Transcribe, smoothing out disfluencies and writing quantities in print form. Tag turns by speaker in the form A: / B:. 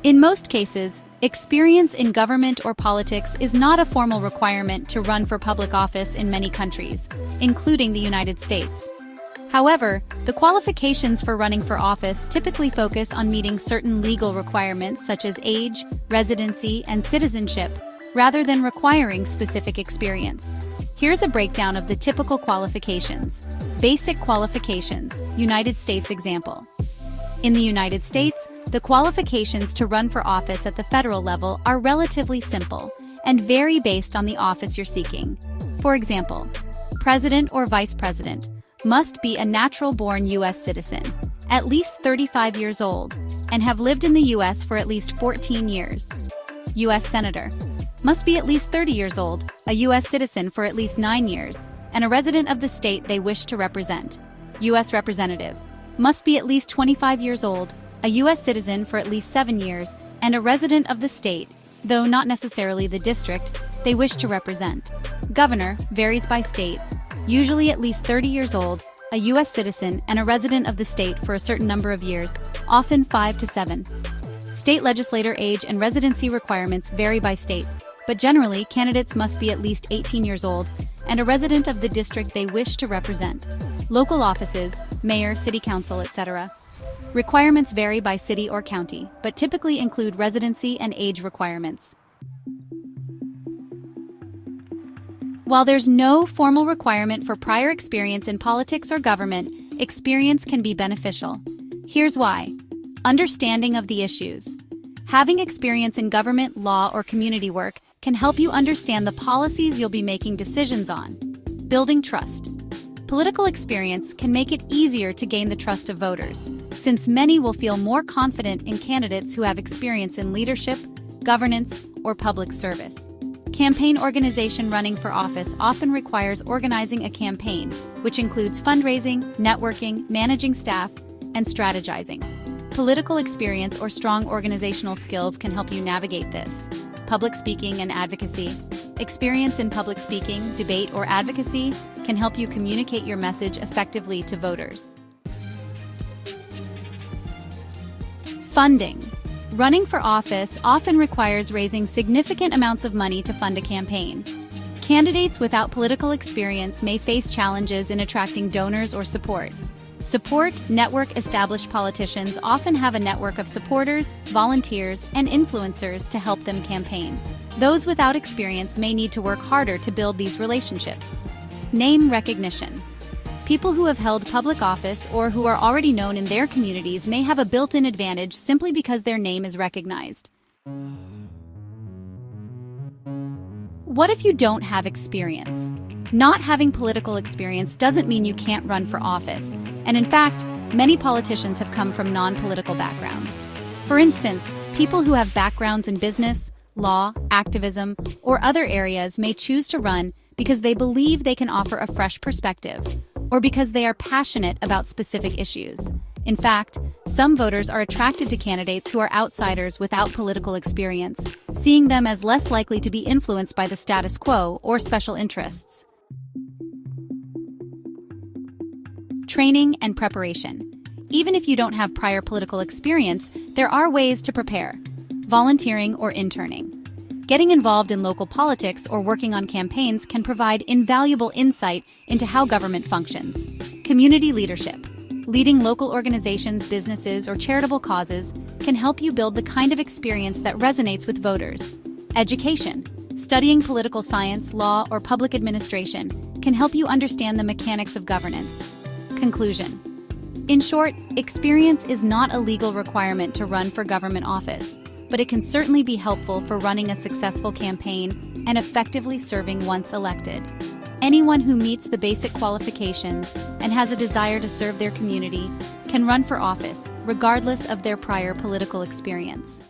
A: In most cases, experience in government or politics is not a formal requirement to run for public office in many countries, including the United States. However, the qualifications for running for office typically focus on meeting certain legal requirements such as age, residency, and citizenship, rather than requiring specific experience. Here's a breakdown of the typical qualifications. Basic qualifications, United States example. In the United States, the qualifications to run for office at the federal level are relatively simple and vary based on the office you're seeking. For example, president or vice president must be a natural-born U.S. citizen, at least 35 years old, and have lived in the U.S. for at least 14 years. U.S. senator must be at least 30 years old, a U.S. citizen for at least 9 years, and a resident of the state they wish to represent. U.S. representative must be at least 25 years old, a U.S. citizen for at least 7 years, and a resident of the state, though not necessarily the district, they wish to represent. Governor varies by state, usually at least 30 years old, a U.S. citizen, and a resident of the state for a certain number of years, often 5 to 7. State legislator age and residency requirements vary by state, but generally candidates must be at least 18 years old and a resident of the district they wish to represent. Local offices, mayor, city council, etc. Requirements vary by city or county, but typically include residency and age requirements. While there's no formal requirement for prior experience in politics or government, experience can be beneficial. Here's why. Understanding of the issues. Having experience in government, law, or community work can help you understand the policies you'll be making decisions on. Building trust. Political experience can make it easier to gain the trust of voters, since many will feel more confident in candidates who have experience in leadership, governance, or public service. Campaign organization. Running for office often requires organizing a campaign, which includes fundraising, networking, managing staff, and strategizing. Political experience or strong organizational skills can help you navigate this. Public speaking and advocacy. Experience in public speaking, debate, or advocacy can help you communicate your message effectively to voters. Funding. Running for office often requires raising significant amounts of money to fund a campaign. Candidates without political experience may face challenges in attracting donors or support. Established politicians often have a network of supporters, volunteers, and influencers to help them campaign. Those without experience may need to work harder to build these relationships. Name recognition. People who have held public office or who are already known in their communities may have a built-in advantage simply because their name is recognized. What if you don't have experience? Not having political experience doesn't mean you can't run for office, and in fact, many politicians have come from non-political backgrounds. For instance, people who have backgrounds in business, law, activism, or other areas may choose to run because they believe they can offer a fresh perspective, or because they are passionate about specific issues. In fact, some voters are attracted to candidates who are outsiders without political experience, seeing them as less likely to be influenced by the status quo or special interests. Training and preparation. Even if you don't have prior political experience, there are ways to prepare. Volunteering or interning. Getting involved in local politics or working on campaigns can provide invaluable insight into how government functions. Community leadership. Leading local organizations, businesses, or charitable causes can help you build the kind of experience that resonates with voters. Education. Studying political science, law, or public administration can help you understand the mechanics of governance. Conclusion. In short, experience is not a legal requirement to run for government office, but it can certainly be helpful for running a successful campaign and effectively serving once elected. Anyone who meets the basic qualifications and has a desire to serve their community can run for office, regardless of their prior political experience.